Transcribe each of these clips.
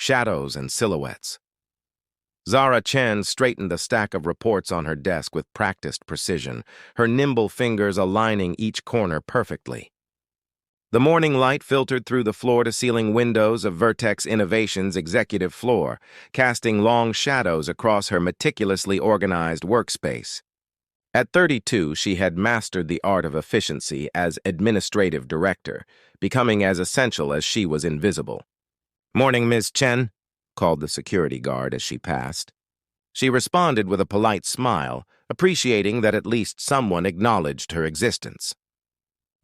shadows and silhouettes. Zara Chen straightened the stack of reports on her desk with practiced precision, her nimble fingers aligning each corner perfectly. The morning light filtered through the floor-to-ceiling windows of Vertex Innovations' executive floor, casting long shadows across her meticulously organized workspace. At 32, she had mastered the art of efficiency as administrative director, becoming as essential as she was invisible. "Morning, Ms. Chen," called the security guard as she passed. She responded with a polite smile, appreciating that at least someone acknowledged her existence.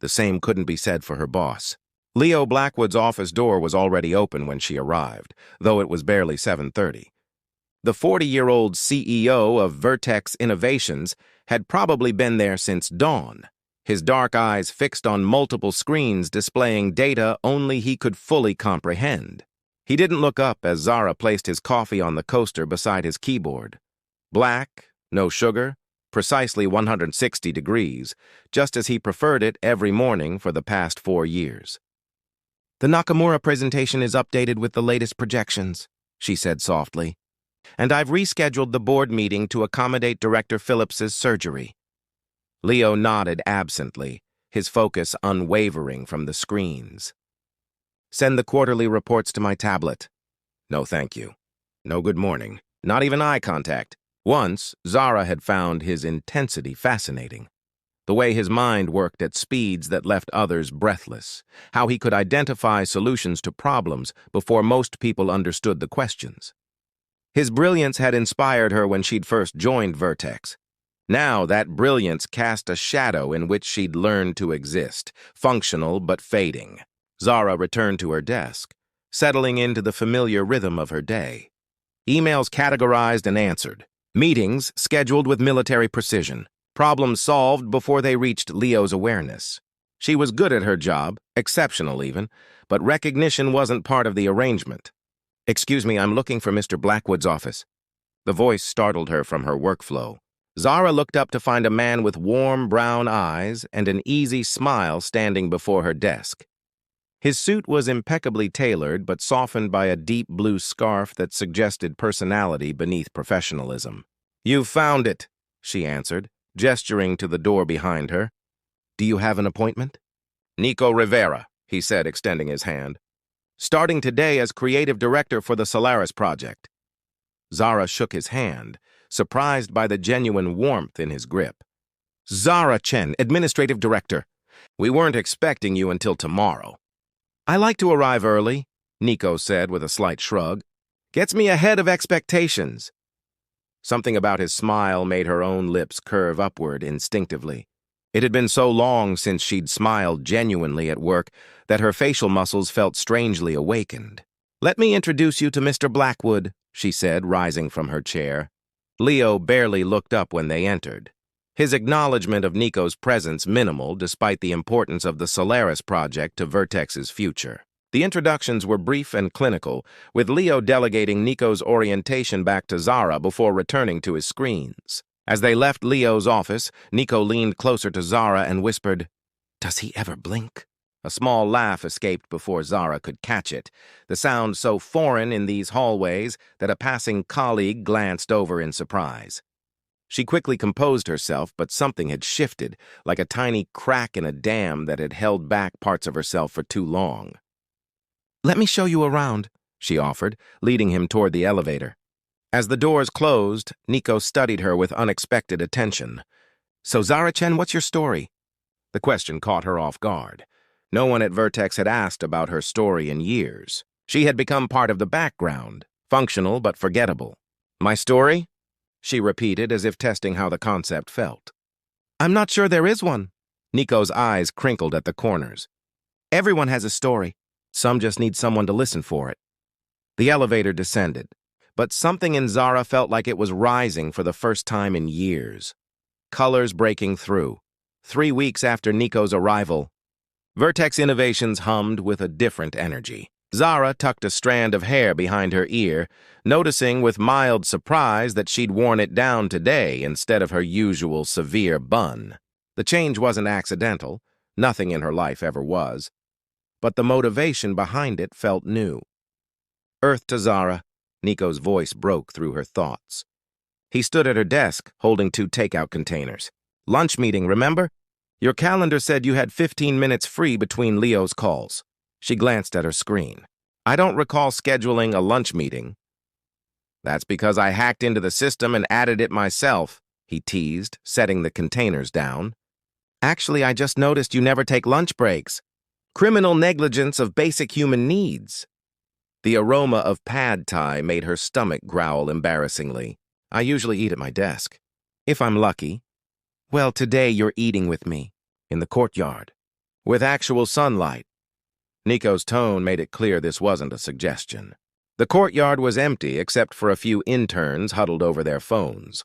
The same couldn't be said for her boss. Leo Blackwood's office door was already open when she arrived, though it was barely 7:30. The 40-year-old CEO of Vertex Innovations had probably been there since dawn, his dark eyes fixed on multiple screens displaying data only he could fully comprehend. He didn't look up as Zara placed his coffee on the coaster beside his keyboard. Black, no sugar, precisely 160 degrees, just as he preferred it every morning for the past 4 years. "The Nakamura presentation is updated with the latest projections," she said softly. "And I've rescheduled the board meeting to accommodate Director Phillips's surgery." Leo nodded absently, his focus unwavering from the screens. "Send the quarterly reports to my tablet." "No, thank you. No good morning. Not even eye contact." Once, Zara had found his intensity fascinating. The way his mind worked at speeds that left others breathless. How he could identify solutions to problems before most people understood the questions. His brilliance had inspired her when she'd first joined Vertex. Now that brilliance cast a shadow in which she'd learned to exist, functional but fading. Zara returned to her desk, settling into the familiar rhythm of her day. Emails categorized and answered. Meetings scheduled with military precision. Problems solved before they reached Leo's awareness. She was good at her job, exceptional even, but recognition wasn't part of the arrangement. "Excuse me, I'm looking for Mr. Blackwood's office." The voice startled her from her workflow. Zara looked up to find a man with warm brown eyes and an easy smile standing before her desk. His suit was impeccably tailored but softened by a deep blue scarf that suggested personality beneath professionalism. "You've found it," she answered, gesturing to the door behind her. "Do you have an appointment?" "Nico Rivera," he said, extending his hand. "Starting today as creative director for the Solaris project." Zara shook his hand, surprised by the genuine warmth in his grip. "Zara Chen, administrative director. We weren't expecting you until tomorrow." "I like to arrive early," Nico said with a slight shrug. "Gets me ahead of expectations." Something about his smile made her own lips curve upward instinctively. It had been so long since she'd smiled genuinely at work that her facial muscles felt strangely awakened. "Let me introduce you to Mr. Blackwood," she said, rising from her chair. Leo barely looked up when they entered. His acknowledgement of Nico's presence minimal despite the importance of the Solaris project to Vertex's future. The introductions were brief and clinical, with Leo delegating Nico's orientation back to Zara before returning to his screens. As they left Leo's office, Nico leaned closer to Zara and whispered, "Does he ever blink?" A small laugh escaped before Zara could catch it, the sound so foreign in these hallways that a passing colleague glanced over in surprise. She quickly composed herself, but something had shifted, like a tiny crack in a dam that had held back parts of herself for too long. "Let me show you around," she offered, leading him toward the elevator. As the doors closed, Nico studied her with unexpected attention. "So, Zara Chen, what's your story?" The question caught her off guard. No one at Vertex had asked about her story in years. She had become part of the background, functional but forgettable. "My story?" she repeated as if testing how the concept felt. "I'm not sure there is one." Nico's eyes crinkled at the corners. "Everyone has a story. Some just need someone to listen for it." The elevator descended, but something in Zara felt like it was rising for the first time in years. Colors breaking through. 3 weeks after Nico's arrival, Vertex Innovations hummed with a different energy. Zara tucked a strand of hair behind her ear, noticing with mild surprise that she'd worn it down today instead of her usual severe bun. The change wasn't accidental, nothing in her life ever was, but the motivation behind it felt new. Earth to Zara. Nico's voice broke through her thoughts. He stood at her desk, holding 2 takeout containers. Lunch meeting, remember? Your calendar said you had 15 minutes free between Leo's calls. She glanced at her screen. I don't recall scheduling a lunch meeting. That's because I hacked into the system and added it myself, he teased, setting the containers down. Actually, I just noticed you never take lunch breaks. Criminal negligence of basic human needs. The aroma of pad thai made her stomach growl embarrassingly. I usually eat at my desk. If I'm lucky. Well, today you're eating with me. In the courtyard. With actual sunlight. Nico's tone made it clear this wasn't a suggestion. The courtyard was empty except for a few interns huddled over their phones.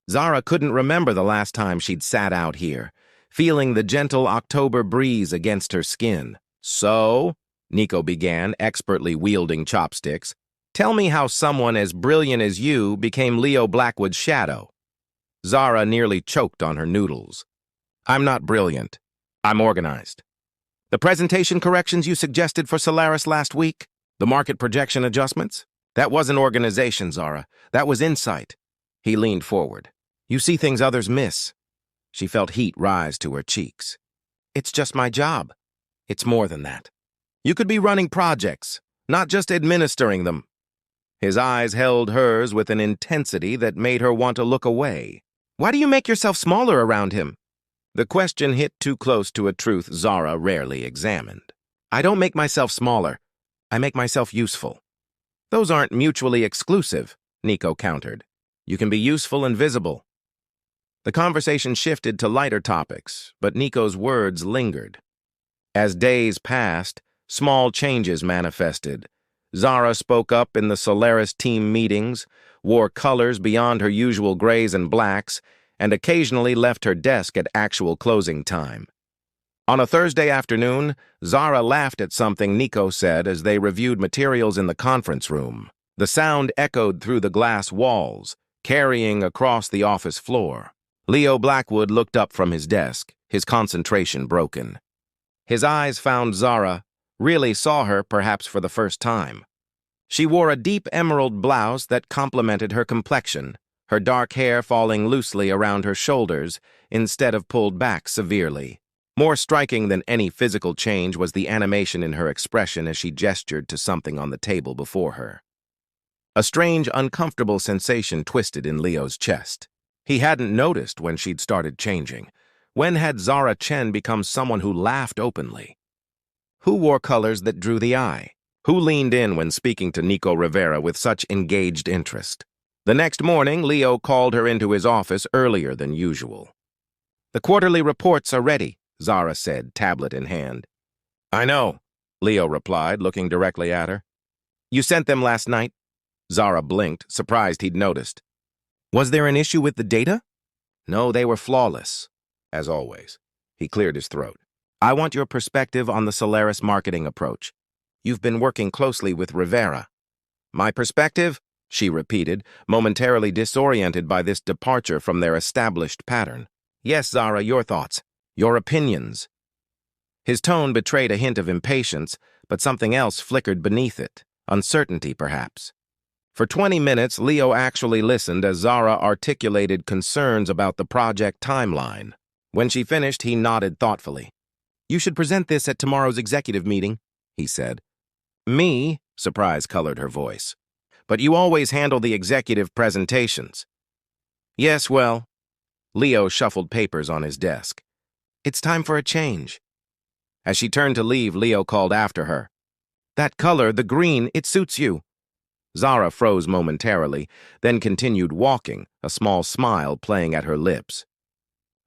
Zara couldn't remember the last time she'd sat out here, feeling the gentle October breeze against her skin. So, Nico began, expertly wielding chopsticks, tell me how someone as brilliant as you became Leo Blackwood's shadow. Zara nearly choked on her noodles. I'm not brilliant. I'm organized. The presentation corrections you suggested for Solaris last week, the market projection adjustments, that wasn't organization, Zara. That was insight. He leaned forward. You see things others miss. She felt heat rise to her cheeks. It's just my job. It's more than that. You could be running projects, not just administering them. His eyes held hers with an intensity that made her want to look away. Why do you make yourself smaller around him? The question hit too close to a truth Zara rarely examined. I don't make myself smaller. I make myself useful. Those aren't mutually exclusive, Nico countered. You can be useful and visible. The conversation shifted to lighter topics, but Nico's words lingered. As days passed, small changes manifested. Zara spoke up in the Solaris team meetings, wore colors beyond her usual grays and blacks, and occasionally left her desk at actual closing time. On a Thursday afternoon, Zara laughed at something Nico said as they reviewed materials in the conference room. The sound echoed through the glass walls, carrying across the office floor. Leo Blackwood looked up from his desk, his concentration broken. His eyes found Zara, really saw her perhaps for the first time. She wore a deep emerald blouse that complemented her complexion, her dark hair falling loosely around her shoulders instead of pulled back severely. More striking than any physical change was the animation in her expression as she gestured to something on the table before her. A strange, uncomfortable sensation twisted in Leo's chest. He hadn't noticed when she'd started changing. When had Zara Chen become someone who laughed openly? Who wore colors that drew the eye? Who leaned in when speaking to Nico Rivera with such engaged interest? The next morning, Leo called her into his office earlier than usual. The quarterly reports are ready, Zara said, tablet in hand. I know, Leo replied, looking directly at her. You sent them last night? Zara blinked, surprised he'd noticed. Was there an issue with the data? No, they were flawless, as always. He cleared his throat. I want your perspective on the Solaris marketing approach. You've been working closely with Rivera. My perspective? She repeated, momentarily disoriented by this departure from their established pattern. Yes, Zara, your thoughts. Your opinions. His tone betrayed a hint of impatience, but something else flickered beneath it. Uncertainty, perhaps. For 20 minutes, Leo actually listened as Zara articulated concerns about the project timeline. When she finished, he nodded thoughtfully. You should present this at tomorrow's executive meeting, he said. Me? Surprise colored her voice. But you always handle the executive presentations. Yes, well. Leo shuffled papers on his desk. It's time for a change. As she turned to leave, Leo called after her. That color, the green, it suits you. Zara froze momentarily, then continued walking, a small smile playing at her lips.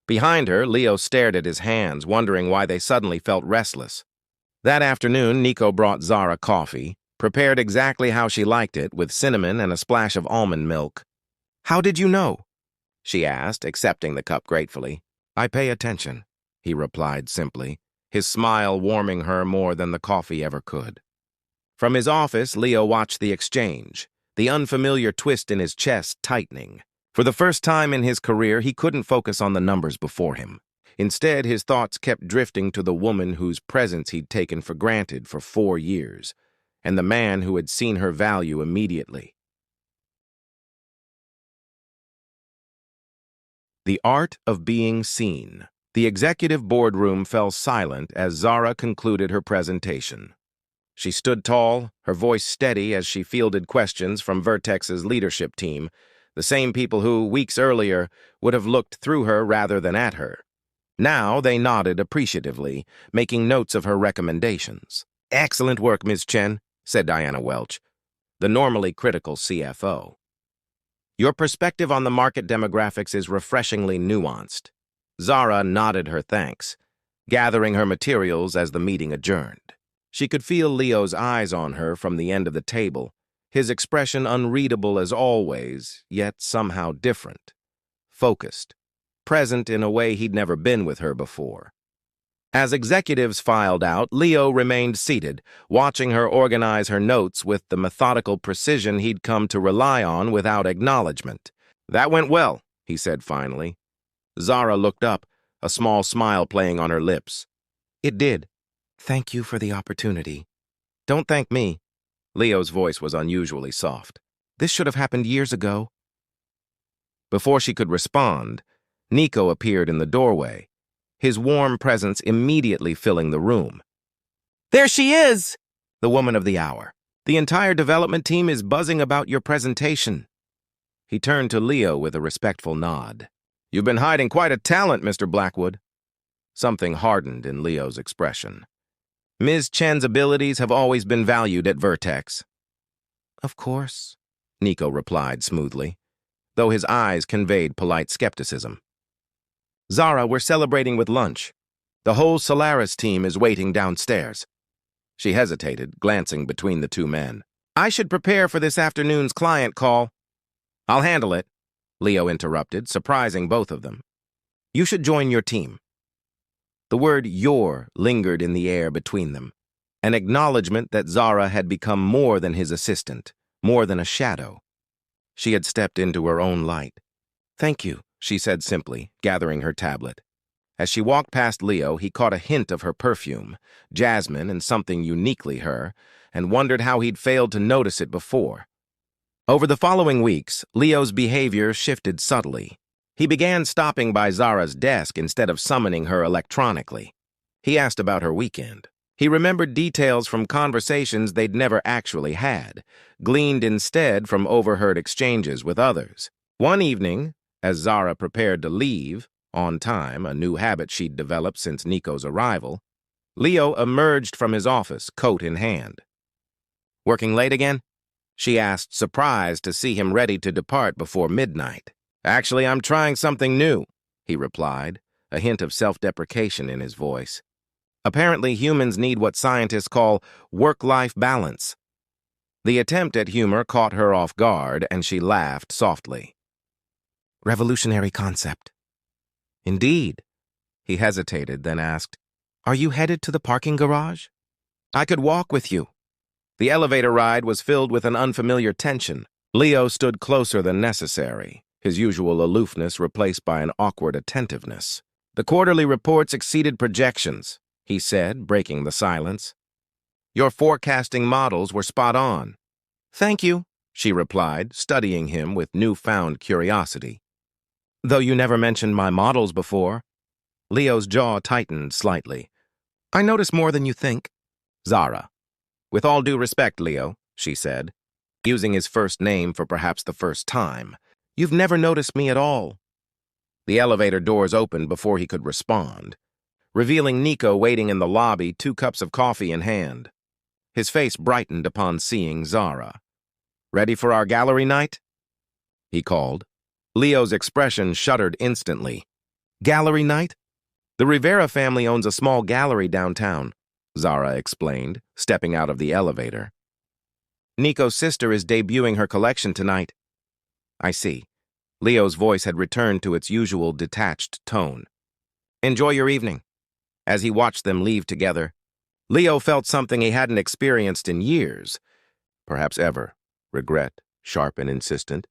Behind her, Leo stared at his hands, wondering why they suddenly felt restless. That afternoon, Nico brought Zara coffee, prepared exactly how she liked it, with cinnamon and a splash of almond milk. How did you know? She asked, accepting the cup gratefully. I pay attention, he replied simply, his smile warming her more than the coffee ever could. From his office, Leo watched the exchange, the unfamiliar twist in his chest tightening. For the first time in his career, he couldn't focus on the numbers before him. Instead, his thoughts kept drifting to the woman whose presence he'd taken for granted for 4 years. and the man who had seen her value immediately. The art of being seen. The executive boardroom fell silent as Zara concluded her presentation. She stood tall, her voice steady as she fielded questions from Vertex's leadership team, the same people who, weeks earlier, would have looked through her rather than at her. Now they nodded appreciatively, making notes of her recommendations. "Excellent work, Ms. Chen," said Diana Welch, the normally critical CFO. "Your perspective on the market demographics is refreshingly nuanced." Zara nodded her thanks, gathering her materials as the meeting adjourned. She could feel Leo's eyes on her from the end of the table, his expression unreadable as always, yet somehow different. Focused, present in a way he'd never been with her before. As executives filed out, Leo remained seated, watching her organize her notes with the methodical precision he'd come to rely on without acknowledgement. "That went well," he said finally. Zara looked up, a small smile playing on her lips. "It did. Thank you for the opportunity." "Don't thank me." Leo's voice was unusually soft. "This should have happened years ago." Before she could respond, Nico appeared in the doorway, his warm presence immediately filling the room. "There she is! The woman of the hour. The entire development team is buzzing about your presentation." He turned to Leo with a respectful nod. "You've been hiding quite a talent, Mr. Blackwood." Something hardened in Leo's expression. "Ms. Chen's abilities have always been valued at Vertex." "Of course," Nico replied smoothly, though his eyes conveyed polite skepticism. "Zara, we're celebrating with lunch. The whole Solaris team is waiting downstairs." She hesitated, glancing between the two men. "I should prepare for this afternoon's client call." "I'll handle it," Leo interrupted, surprising both of them. "You should join your team." The word "your" lingered in the air between them, an acknowledgement that Zara had become more than his assistant, more than a shadow. She had stepped into her own light. "Thank you," she said simply, gathering her tablet. As she walked past Leo, he caught a hint of her perfume, jasmine and something uniquely her, and wondered how he'd failed to notice it before. Over the following weeks, Leo's behavior shifted subtly. He began stopping by Zara's desk instead of summoning her electronically. He asked about her weekend. He remembered details from conversations they'd never actually had, gleaned instead from overheard exchanges with others. One evening, as Zara prepared to leave, on time, a new habit she'd developed since Nico's arrival, Leo emerged from his office, coat in hand. "Working late again?" she asked, surprised to see him ready to depart before midnight. "Actually, I'm trying something new," he replied, a hint of self-deprecation in his voice. "Apparently, humans need what scientists call work-life balance." The attempt at humor caught her off guard, and she laughed softly. "Revolutionary concept." "Indeed." He hesitated, then asked, "Are you headed to the parking garage?" "I could walk with you." The elevator ride was filled with an unfamiliar tension. Leo stood closer than necessary, his usual aloofness replaced by an awkward attentiveness. "The quarterly reports exceeded projections," he said, breaking the silence. "Your forecasting models were spot on." "Thank you," she replied, studying him with newfound curiosity. "Though you never mentioned my models before." Leo's jaw tightened slightly. "I notice more than you think." "Zara." "With all due respect, Leo," she said, using his first name for perhaps the first time, "you've never noticed me at all." The elevator doors opened before he could respond, revealing Nico waiting in the lobby, 2 cups of coffee in hand. His face brightened upon seeing Zara. "Ready for our gallery night?" he called. Leo's expression shuddered instantly. "Gallery night?" "The Rivera family owns a small gallery downtown," Zara explained, stepping out of the elevator. "Nico's sister is debuting her collection tonight." "I see." Leo's voice had returned to its usual detached tone. "Enjoy your evening." As he watched them leave together, Leo felt something he hadn't experienced in years, perhaps ever, regret, sharp and insistent,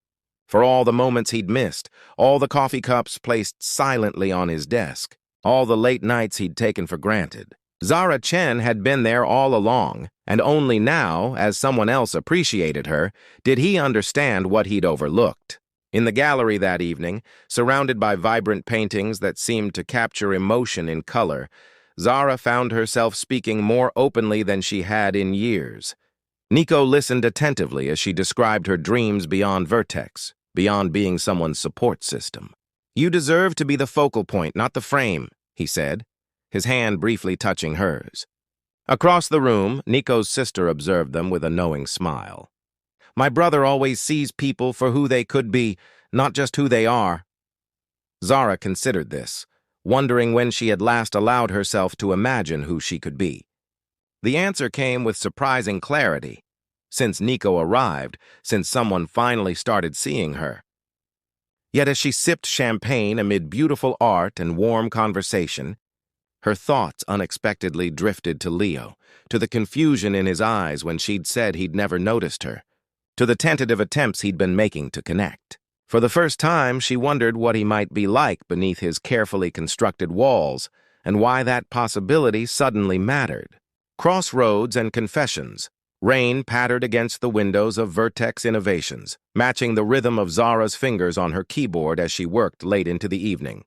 for all the moments he'd missed, all the coffee cups placed silently on his desk, all the late nights he'd taken for granted. Zara Chen had been there all along, and only now, as someone else appreciated her, did he understand what he'd overlooked. In the gallery that evening, surrounded by vibrant paintings that seemed to capture emotion in color, Zara found herself speaking more openly than she had in years. Nico listened attentively as she described her dreams beyond Vertex, beyond being someone's support system. "You deserve to be the focal point, not the frame," he said, his hand briefly touching hers. Across the room, Nico's sister observed them with a knowing smile. "My brother always sees people for who they could be, not just who they are." Zara considered this, wondering when she had last allowed herself to imagine who she could be. The answer came with surprising clarity, since Nico arrived, since someone finally started seeing her. Yet as she sipped champagne amid beautiful art and warm conversation, her thoughts unexpectedly drifted to Leo, to the confusion in his eyes when she'd said he'd never noticed her, to the tentative attempts he'd been making to connect. For the first time, she wondered what he might be like beneath his carefully constructed walls, and why that possibility suddenly mattered. Crossroads and confessions. Rain pattered against the windows of Vertex Innovations, matching the rhythm of Zara's fingers on her keyboard as she worked late into the evening.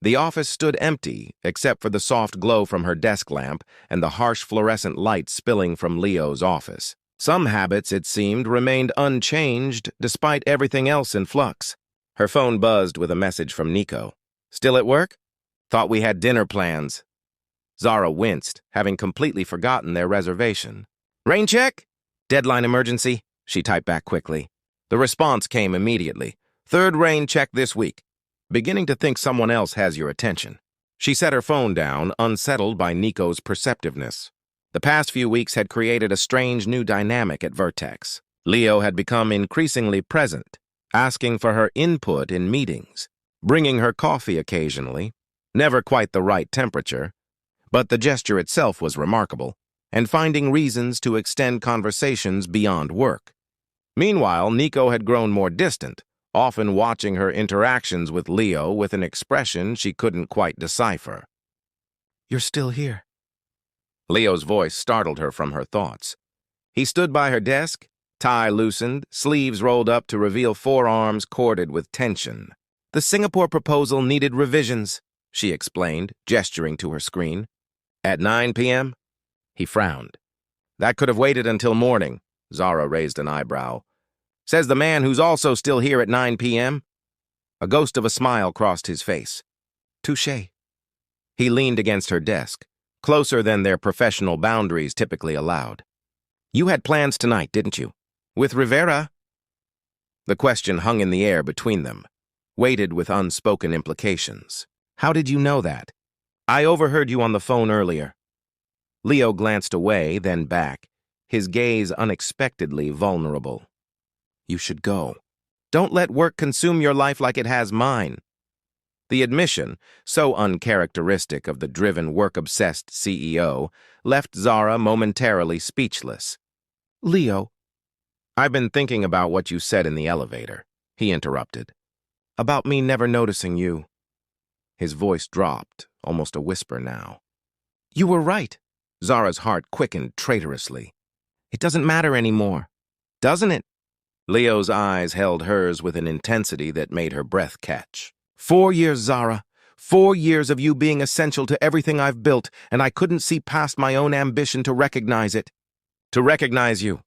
The office stood empty, except for the soft glow from her desk lamp and the harsh fluorescent light spilling from Leo's office. Some habits, it seemed, remained unchanged despite everything else in flux. Her phone buzzed with a message from Nico. "Still at work? Thought we had dinner plans." Zara winced, having completely forgotten their reservation. "Rain check? Deadline emergency," she typed back quickly. The response came immediately. "Third rain check this week. Beginning to think someone else has your attention." She set her phone down, unsettled by Nico's perceptiveness. The past few weeks had created a strange new dynamic at Vertex. Leo had become increasingly present, asking for her input in meetings, bringing her coffee occasionally, never quite the right temperature, but the gesture itself was remarkable, and finding reasons to extend conversations beyond work. Meanwhile, Nico had grown more distant, often watching her interactions with Leo with an expression she couldn't quite decipher. "You're still here." Leo's voice startled her from her thoughts. He stood by her desk, tie loosened, sleeves rolled up to reveal forearms corded with tension. "The Singapore proposal needed revisions," she explained, gesturing to her screen. "At 9 p.m.? He frowned. "That could have waited until morning." Zara raised an eyebrow. "Says the man who's also still here at 9 p.m. A ghost of a smile crossed his face. "Touché." He leaned against her desk, closer than their professional boundaries typically allowed. "You had plans tonight, didn't you? With Rivera?" The question hung in the air between them, weighted with unspoken implications. "How did you know that?" "I overheard you on the phone earlier." Leo glanced away, then back, his gaze unexpectedly vulnerable. "You should go. Don't let work consume your life like it has mine." The admission, so uncharacteristic of the driven, work-obsessed CEO, left Zara momentarily speechless. "Leo." "I've been thinking about what you said in the elevator," he interrupted. "About me never noticing you." His voice dropped, almost a whisper now. "You were right." Zara's heart quickened traitorously. "It doesn't matter anymore, doesn't it?" Leo's eyes held hers with an intensity that made her breath catch. 4 years, Zara. 4 years of you being essential to everything I've built, and I couldn't see past my own ambition to recognize it. To recognize you.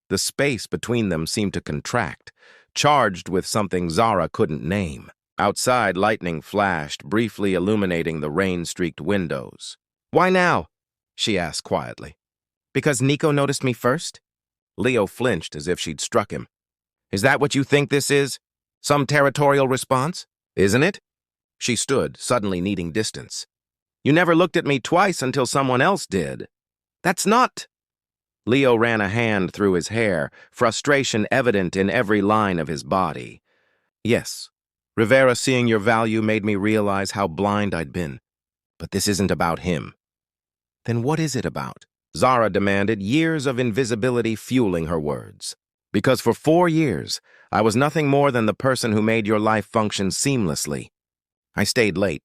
The space between them seemed to contract, charged with something Zara couldn't name. Outside, lightning flashed, briefly illuminating the rain-streaked windows. "Why now?" she asked quietly. "Because Nico noticed me first?" Leo flinched as if she'd struck him. "Is that what you think this is? Some territorial response? Isn't it?" She stood, suddenly needing distance. "You never looked at me twice until someone else did." "That's not—" Leo ran a hand through his hair, frustration evident in every line of his body. "Yes, Rivera seeing your value made me realize how blind I'd been. But this isn't about him." "Then what is it about?" Zara demanded, years of invisibility fueling her words. "Because for 4 years, I was nothing more than the person who made your life function seamlessly. I stayed late.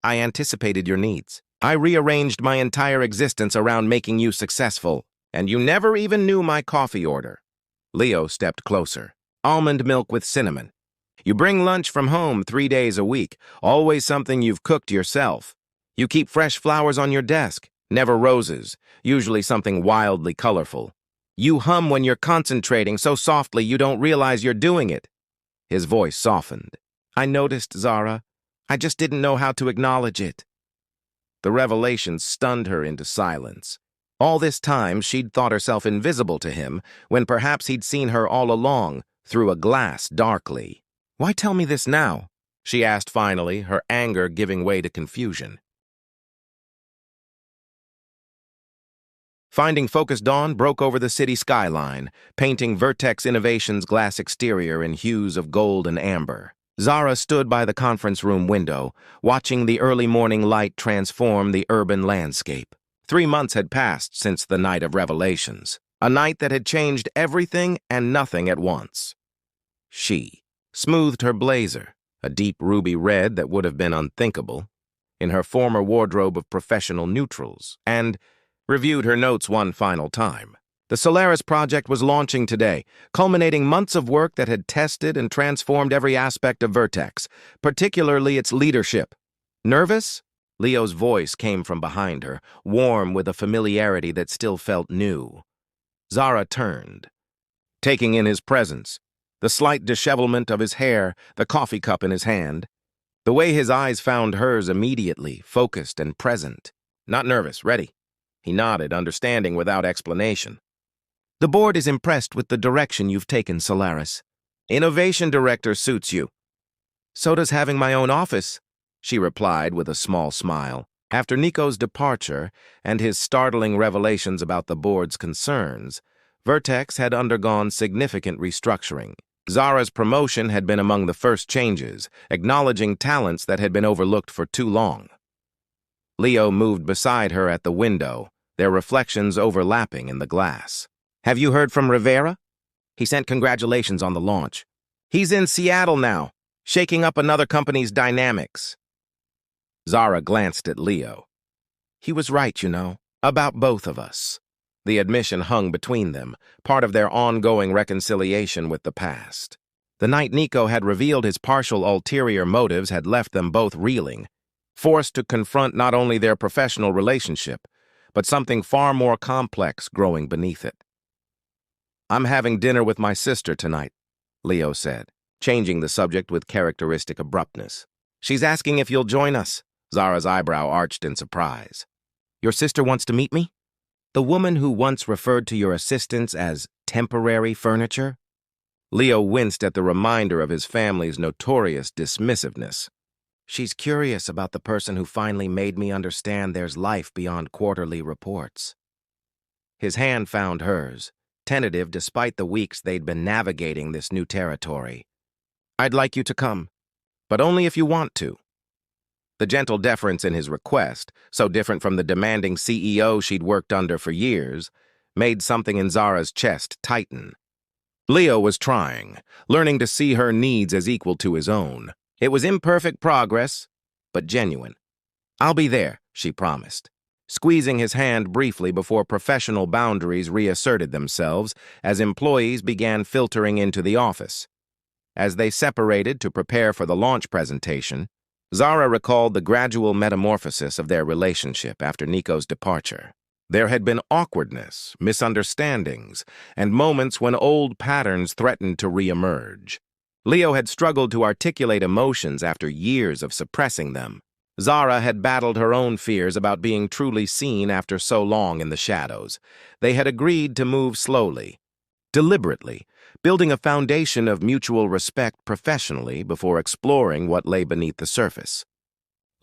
I anticipated your needs. I rearranged my entire existence around making you successful, and you never even knew my coffee order. Leo stepped closer. Almond milk with cinnamon. You bring lunch from home 3 days a week, always something you've cooked yourself. You keep fresh flowers on your desk, never roses, usually something wildly colorful. You hum when you're concentrating so softly you don't realize you're doing it. His voice softened. I noticed, Zara. I just didn't know how to acknowledge it. The revelation stunned her into silence. All this time, she'd thought herself invisible to him, when perhaps he'd seen her all along, through a glass darkly. Why tell me this now? She asked finally, her anger giving way to confusion. Finding focused dawn broke over the city skyline, painting Vertex Innovations' glass exterior in hues of gold and amber. Zara stood by the conference room window, watching the early morning light transform the urban landscape. 3 months had passed since the night of revelations, a night that had changed everything and nothing at once. She smoothed her blazer, a deep ruby red that would have been unthinkable, in her former wardrobe of professional neutrals, and reviewed her notes one final time. The Solaris project was launching today, culminating months of work that had tested and transformed every aspect of Vertex, particularly its leadership. Nervous? Leo's voice came from behind her, warm with a familiarity that still felt new. Zara turned, taking in his presence, the slight dishevelment of his hair, the coffee cup in his hand. The way his eyes found hers immediately, focused and present. Not nervous, ready. He nodded, understanding without explanation. The board is impressed with the direction you've taken, Solaris. Innovation director suits you. So does having my own office, she replied with a small smile. After Nico's departure and his startling revelations about the board's concerns, Vertex had undergone significant restructuring. Zara's promotion had been among the first changes, acknowledging talents that had been overlooked for too long. Leo moved beside her at the window, their reflections overlapping in the glass. Have you heard from Rivera? He sent congratulations on the launch. He's in Seattle now, shaking up another company's dynamics. Zara glanced at Leo. He was right, you know, about both of us. The admission hung between them, part of their ongoing reconciliation with the past. The night Nico had revealed his partial ulterior motives had left them both reeling, forced to confront not only their professional relationship, but something far more complex growing beneath it. I'm having dinner with my sister tonight, Leo said, changing the subject with characteristic abruptness. She's asking if you'll join us. Zara's eyebrow arched in surprise. Your sister wants to meet me? The woman who once referred to your assistants as temporary furniture? Leo winced at the reminder of his family's notorious dismissiveness. She's curious about the person who finally made me understand there's life beyond quarterly reports. His hand found hers, tentative despite the weeks they'd been navigating this new territory. I'd like you to come, but only if you want to. The gentle deference in his request, so different from the demanding CEO she'd worked under for years, made something in Zara's chest tighten. Leo was trying, learning to see her needs as equal to his own. It was imperfect progress, but genuine. I'll be there, she promised, squeezing his hand briefly before professional boundaries reasserted themselves as employees began filtering into the office. As they separated to prepare for the launch presentation, Zara recalled the gradual metamorphosis of their relationship after Nico's departure. There had been awkwardness, misunderstandings, and moments when old patterns threatened to reemerge. Leo had struggled to articulate emotions after years of suppressing them. Zara had battled her own fears about being truly seen after so long in the shadows. They had agreed to move slowly, deliberately, building a foundation of mutual respect professionally before exploring what lay beneath the surface.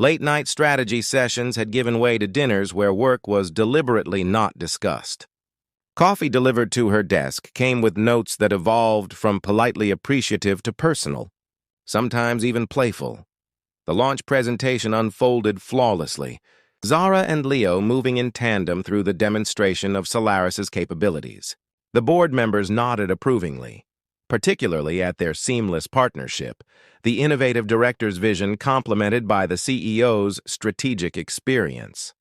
Late-night strategy sessions had given way to dinners where work was deliberately not discussed. Coffee delivered to her desk came with notes that evolved from politely appreciative to personal, sometimes even playful. The launch presentation unfolded flawlessly, Zara and Leo moving in tandem through the demonstration of Solaris's capabilities. The board members nodded approvingly, particularly at their seamless partnership, the innovative director's vision complemented by the CEO's strategic experience.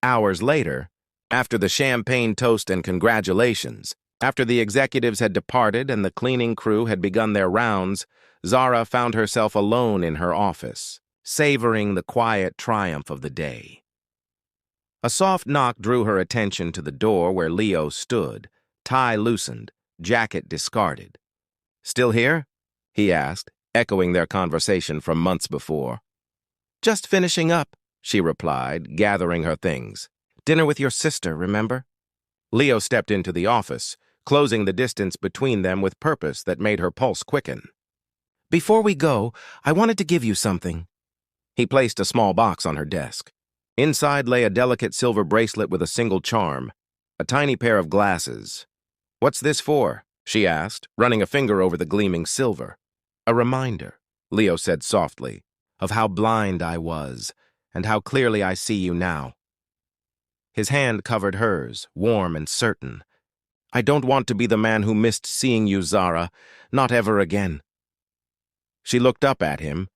Hours later, after the champagne toast and congratulations, after the executives had departed and the cleaning crew had begun their rounds, Zara found herself alone in her office, savoring the quiet triumph of the day. A soft knock drew her attention to the door where Leo stood, tie loosened, jacket discarded. "Still here?" he asked, echoing their conversation from months before. "Just finishing up," she replied, gathering her things. "Dinner with your sister, remember?" Leo stepped into the office, closing the distance between them with purpose that made her pulse quicken. "Before we go, I wanted to give you something." He placed a small box on her desk. Inside lay a delicate silver bracelet with a single charm, a tiny pair of glasses. "What's this for?" she asked, running a finger over the gleaming silver. "A reminder," Leo said softly, "of how blind I was and how clearly I see you now." His hand covered hers, warm and certain. "I don't want to be the man who missed seeing you, Zara. Not ever again." She looked up at him,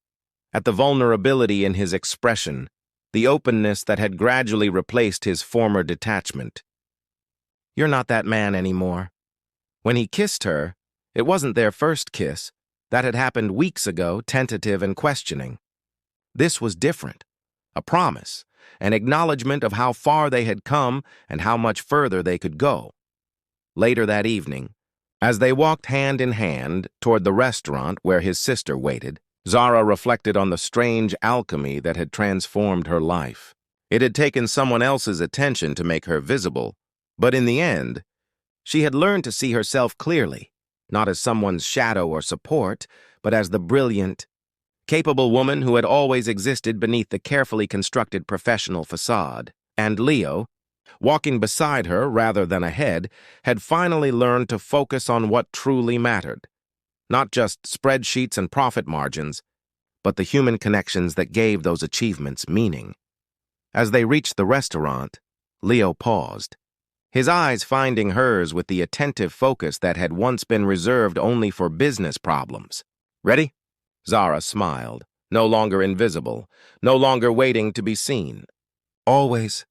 at the vulnerability in his expression, the openness that had gradually replaced his former detachment. "You're not that man anymore." When he kissed her, it wasn't their first kiss. That had happened weeks ago, tentative and questioning. This was different. A promise, an acknowledgement of how far they had come and how much further they could go. Later that evening, as they walked hand in hand toward the restaurant where his sister waited, Zara reflected on the strange alchemy that had transformed her life. It had taken someone else's attention to make her visible, but in the end, she had learned to see herself clearly, not as someone's shadow or support, but as the brilliant, capable woman who had always existed beneath the carefully constructed professional facade. And Leo, walking beside her rather than ahead, had finally learned to focus on what truly mattered. Not just spreadsheets and profit margins, but the human connections that gave those achievements meaning. As they reached the restaurant, Leo paused, his eyes finding hers with the attentive focus that had once been reserved only for business problems. "Ready?" Zara smiled, no longer invisible, no longer waiting to be seen. "Always."